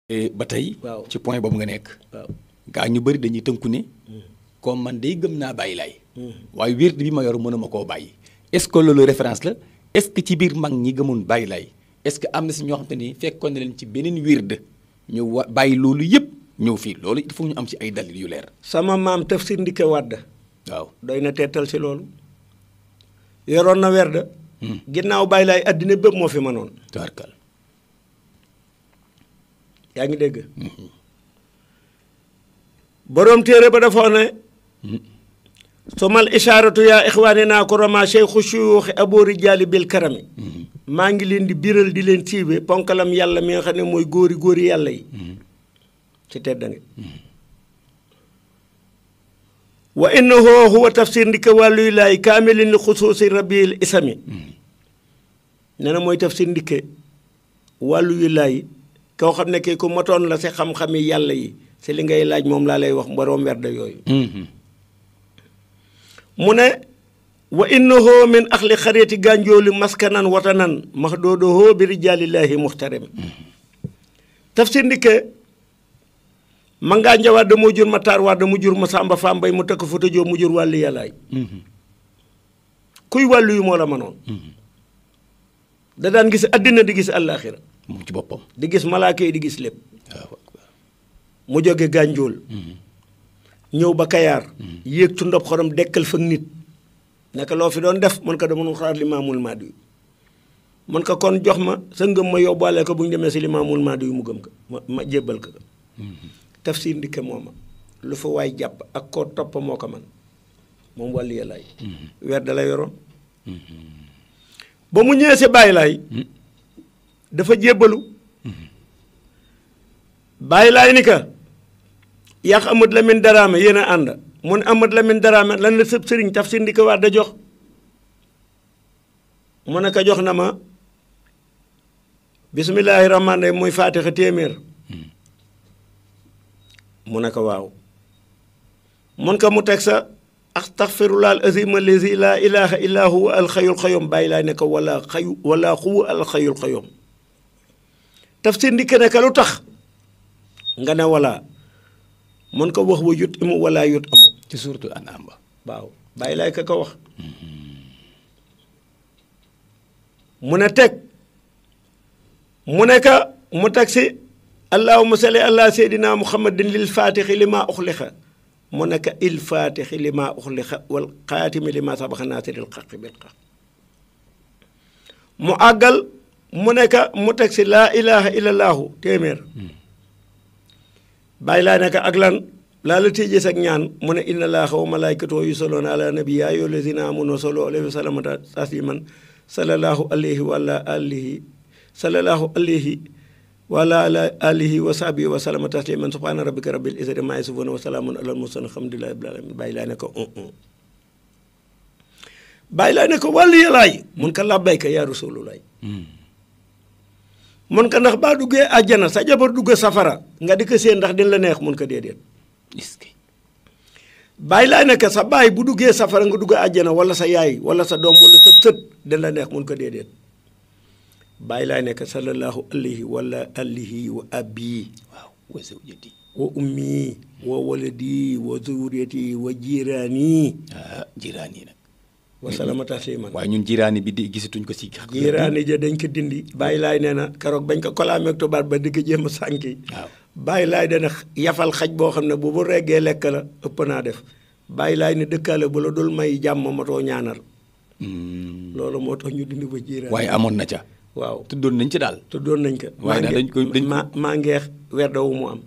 ba tey. waaw ci point boobu nga nekk. waaw gaa ñu bëri dañuy tënku ne. comme man day gëm naa bàyyi laay. waaye wird bi ma yor mënuma koo bàyyi. est-ce que loolu référence la est-ce que ci biir mag ñi gëmoon bàyyi laay est-ce que am na si ñoo xam te ni fekkoon na leen ci beneen wird ñu bàyyi loolu yëpp ñëw fii loolu il faut ñu am ci ay dalil yu leer. sama maam Tafsir Ndike Wade. waaw doy na teetal si loolu. yoroon na werd. ginnaaw bàyyi laay addina bépp moo fi mënoon. tabarkal. yaa ngi dégg. boroom téere ba dafa ne. somal ishaaratu yaa ixwaani naa ko rama cheikhu shuyuuxi abo rijaali bil karami. maa ngi leen di biral di leen siibe ponkalam yàlla mi nga xam ne mooy góori yàlla yi. ci tedda nga. wa innahu huwa Tafsir Ndike wàlluy laay kaamilin li xusuusi rabiil isami. nee na mooy Tafsir Ndike wàlluy laay koo xam ne kii ku motoon la si xam-xami yàlla yi si li ngay laaj moom laa lay wax borom werd yooyu. mu ne wa innahu min axli xariyati gànjooli maskanan watanan max doodohoo bi rijaalillaahi muxtarami. Tafsir Ndike ma ngaa njawaat da mu jur ma taar waat da mu jur ma sàmba faambay mu takk futa joo mu jur wàllu yàllaay kuy wàllu yu moo la mënoon. da daan gis àddina di gis àllaaxira mu ci boppam di gis malaaka yi di gis lépp. mu jóge gànjool ñëw ba kayaar yéeg tu ndob xorom dekkal fa nit nekk loo fi doon def mën ko dama nu xaar limaamul maadi yu mën ko kon jox ma sa ngëm ma yóbbaale ko bu ñu demee si limaamul maadi yu mu gëm ko ma jébbal ko. Tafsir Ndike mooma lu fa waay jàpp ak koo topp moo ko man moom wàllu yàllaay weer da la yoroon. ba mu ñëwee si bàyyi laay dafa jébbalu. bàyyi laay ni ka yàq Amadou Lamine Daraame yéen a ànd mu ne Amadou Lamine Daraame lan la sëb sëriñ Tafsir Ndike waat da jox mu ne ko jox na ma bismillaahi rahmaani rahiim muy faatixa téeméer mu ne ko waaw mun ko mu teg sa astaxfirullah al azim allazi laa ilaha illa huwa alxayul xayom bàyyi laay ne ko wala xuwa alxayul xayom. Tafsir Ndike ne ko lu tax nga ne wala mun ko wax wa yut imu wala yut amu ci suuratul An'aam ba waaw bàyyi laay ko wax. mu ne teg mu ne ka mu teg si allahumma salli ala seydina muhammadin lil faatixi li maa uxliqa mu ne ka il faatixi li maa uxliqa wal xaatimi li maa sabaxa naasiril xaqi bil xaq mu àggal mu ne ka mu teg si laa ilaha illallahu téeméer bàyyi laa ne ka ak lan laa la tijjee sag ñaan mu ne inna laaha wa malaykatahu yusalluuna ala nabi yaa ayyuha allazina amanu sallu alayhi wa sallimu tasliman sallallahu alayhi wa ala alihi sallallahu alayhi wa ala alihi wa sahbihi wa sallama tasliman subhaana rabbika rabbil izzati ammaa yasifuun wa salaamun alal mursaliin alhamdulillahi rabbil aalamiin bàyyi laa ne ko bàyyi laa ne ko wàllu yàllaay mun ko labbayka yaa rasuulullaay mun ko ndax baa duggee àjjana sa jabar duggee safara nga di ko séen ndax dina la neex mun ko déedéet. bàyyi laa ne ko sa baay bu duggee safara nga duggee àjjana wala sa yaay wala sa doom wala sa sët dina la neex mun ko déedéet. bàyyi laa nekk sallallahu alayhi wala alihi wa abi waaw wa zawjati wa ummi wa waladi wa zuriyati wa jiraani jiraani nag wa salama tasliman waaye ñun jiraani bi di gisatuñ ko si jiraani ja dañ ko dindi bàyyi laay nee na keroog bañ ko kolaameeg tubaab ba digg jéem a sànki waaw bàyyi laay dana yafal xaj boo xam ne bu reggee lekk la ëpp naa def bàyyi laay ne dëkkaale bu la dul may jàmm matoo ñaanal loolu moo tax ñu dindi ba jiraani waaye amoon na ca waaw tuddoon nañ ci daal. tuddoon nañ ko. waaye daal dañ koy maa ngeex werda wu mu am.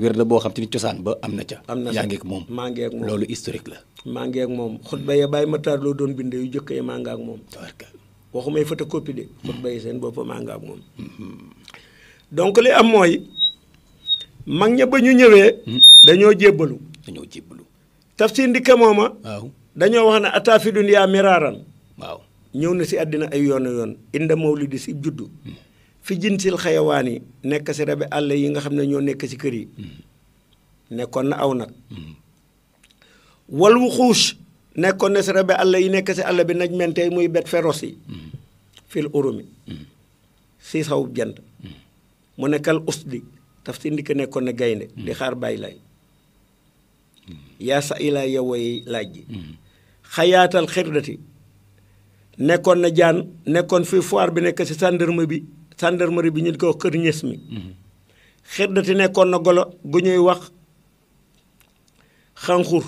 werda boo xam te ni cosaan ba am na ca. am na yaa ngeeg moom maa ngeeg moom loolu historique la. maa ngeeg moom xutba ya bàyyi ma taar loo doon bindee yu jëkk ya maa nga ak moom. tabarkal waxumay photocopie de. xutba yi seen bopp maa nga ak moom. donc li am mooy mag ña ba ñu ñëwee. dañoo jébbalu. Tafsir Ndike mooma. waaw dañoo wax ne ataa fi dunyaa miraaran. waaw. ñëw na si àddina ay yoon inda mawlidi si juddu fi jinsil xayawaan yi nekk si rabi àll yi nga xam ne ñoo nekk si kër yi nekkoon na aw nag wal wuxuus nekkoon na si rabi àll yi nekk si àll bi naj mente muy bet féroce yi fil urumi si sawub jant mu nekkal usdi Tafsir Ndike nekkoon na gaynde di xaar bàyyi lay yaa sa ilaa yowoy laaj ji xayaatal xirdati nekkoon na jaan nekkoon fii foire bi nekk si gendarmerie bi ñu di ko wax kër ñes mi xirdati nekkoon na golo gu ñuy wax xanxur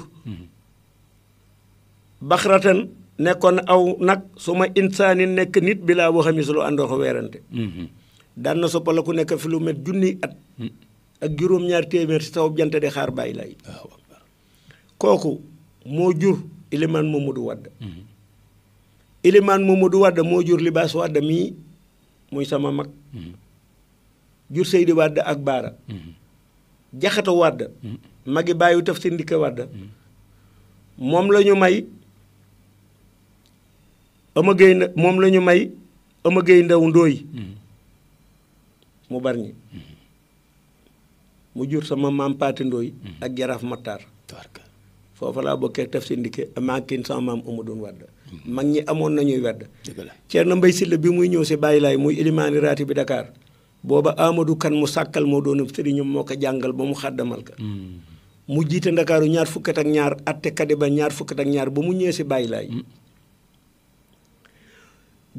baxratan nekkoon na aw nag su ma insaani nekk nit bi laa waxami su lu àndoo ko weerante daan na soppala ku nekk fi lu met junniy at ak juróom-ñaar téeméer si taw jant di xaar bàyyi lay kooku moo jur Ilimaan Mamadou Wade Ilimaan Mamadou Wade moo jur Libaas Wade mii muy sama mag jur Seydi Wade ak Baara Jaxate Wade magi bàyyi Tafsir Ndike Wade moom la ñu may ama géy ndaw ndóoy mu Bargny mu jur sama maam Paati Ndóoy ak Jaraaf Mattaar foofu laa bokkee Tafsir Ndike maa kin sama maam Amadou Wade mag ñi amoon nañuy wedd Ceerno Mbay Silla bi muy ñëw si Baay Laay muy ilimaani raati bi Dakar booba Amadou Kan mu sàkkal moo doon sëriñam moo ko jàngal ba mu xàddamal ka mu jiite Ndakaaru 22 atte kadi ba 22 ba mu ñëwee si Baay Laay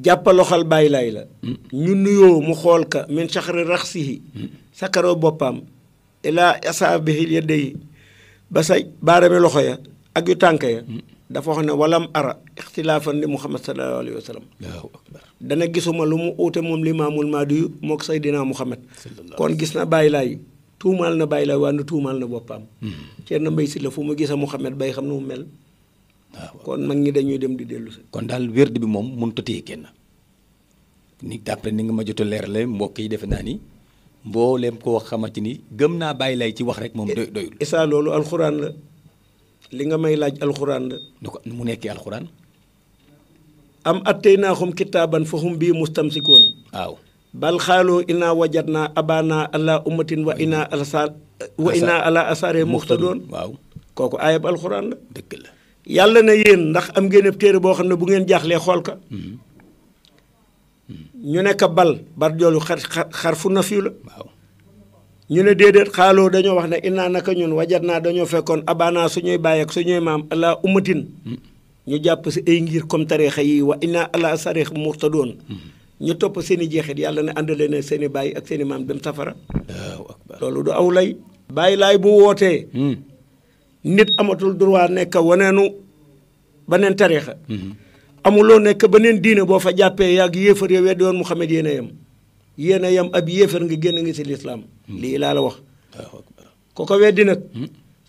jàppaloxal Baay Laay la ñu nuyoo mu xool ka min saxari raxsihi sakaroo boppam ilaa asaabihi yadayhi ba say baarami loxo ya ak yu tànk ya dafa wax ne walam ara ixtilaafan li Muhammad sallallahu alayhi wa sallam dana gisuma lu mu uute moom Limaamul Mahdi mook Seydina Muhammad kon gis na Baay Laay tuumaal na Baay Laay wàndu tuumaal na boppam Ceerno Mbay Silla fu mu gisa Muhammad bay xam ne mu mel kon mag ñi dañuy dem di dellu si kon daal wérd bi moom mënut a téye kenn ni d'après ni nga ma jot a leerale mbokk yi defe naa ni mbooleem koo xamante ni gëm naa Baay Laay ci wax rek moom doyul isa loolu alxuraan la li nga may laaj alxuraan la mu nekkee alxuraan am atteynaaxum kitaaban fahum bii mustamsikoon waaw bal xaaloo inaa wajatnaa abaana ala ummatin wa inaa ala asaare muxtadoon waaw kooku ayab alxuraan la dëgg la yàlla na yéen ndax am ngeen ab téere boo xam ne bu ngeen jaaxlee xool ka ñu nekk bal joolu xar fu na fiyu la waaw ñu ne déedéet xaaloo dañoo wax ne innaa naka ñun wajat naa dañoo fekkoon abaana suñuy baay ak suñuy maam ala ummatin ñu jàpp si ay ngir comme tariixa yi wa innaa ala sarix muxtadoon ñu topp seen i jeexit yàlla ne àndale ne seen i baay ak seen i maam dem safara loolu du aw lay Baay Laay bu wootee nit amatul droit nekk waneenu beneen tariixa amuloo nekk beneen diine boo fa jàppee yàgg yéefar ya weddi woon Muhammad yéen a yem ab yéefar nga génn ngi si lislaam lii laa la wax ko ko weddi nag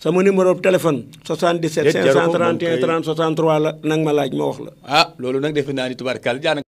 sama numéro téléphone 77 531 30 63 la nag ma laaj ma wax la loolu nag defe naa ni tubaarkàlla